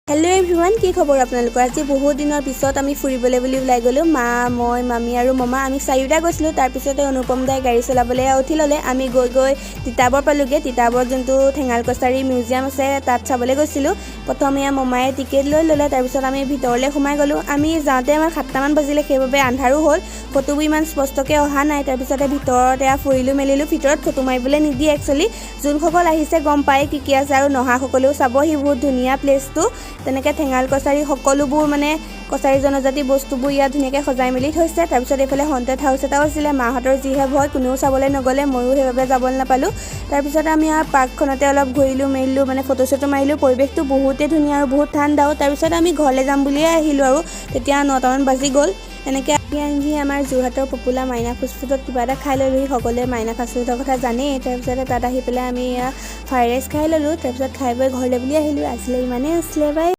Hello' everyone, কি খবৰ আপোনালোকৰ? আজি বহুত দিনৰ পিছত আমি ফুৰিবলৈ বুলি ওলাই গ'লোঁ। মা, মই, মামী আৰু মামা আমি চাৰিওটা গৈছিলোঁ। তাৰপিছতে অনুপম দাই গাড়ী চলাবলৈ উঠি ল'লে। আমি গৈ তিতাবৰ পালোঁগৈ। তিতাবৰত যোনটো ঠেঙাল কছাৰী মিউজিয়াম আছে তাত চাবলৈ গৈছিলোঁ। প্ৰথমে মামায়ে টিকেট লৈ ল'লে। তাৰপিছত আমি ভিতৰলৈ সোমাই গ'লোঁ। আমি যাওঁতে আমাৰ 7টামান বাজিলে, সেইবাবে আন্ধাৰো হ'ল। ফটোবোৰ ইমান স্পষ্টকৈ অহা নাই। তাৰপিছতে ভিতৰত ফুৰিলোঁ মেলিলোঁ। ভিতৰত ফটো মাৰিবলৈ নিদিয়ে একচুৱেলি। যোনসকল আহিছে গম পায় কি আছে, আৰু নহাসকলেও চাবহি। বহুত ধুনীয়া প্লেচটো। তেনেকৈ ঠেঙাল কছাৰী সকলোবোৰ কছাৰী জনজাতি বস্তুবোৰ ইয়াত ধুনীয়াকৈ সজাই মেলি থৈছে। তাৰপিছত এইফালে হণ্টেড হাউচ এটাও আছিলে। মাহঁতৰ যিহে ভয়, কোনেও চাবলৈ নগ'লে, ময়ো সেইবাবে যাবলৈ নাপালোঁ। তাৰপিছত আমি পাৰ্কখনতে অলপ ঘূৰিলোঁ মেলিলোঁ, ফটো চটো মাৰিলোঁ। পৰিৱেশটো বহুতেই ধুনীয়া আৰু বহুত ঠাণ্ডাও। তাৰপিছত আমি ঘৰলৈ যাম বুলিয়ে আহিলোঁ আৰু তেতিয়া 9টামান বাজি গ'ল। এনেকৈ আহি আমাৰ যোৰহাটৰ পপুলাৰ মাইনা ফাষ্টফুডত কিবা এটা খাই ল'লোঁ। সকলোৱে মাইনা ফাষ্টফুডৰ কথা জানেই। তাৰপিছতে তাত আহি পেলাই আমি ফ্ৰাইড ৰাইচ খাই ল'লোঁ। তাৰপিছত খাই বৈ ঘৰলৈ বুলি আহিলোঁ। আজিলৈ ইমানেই আছিলে, বাই।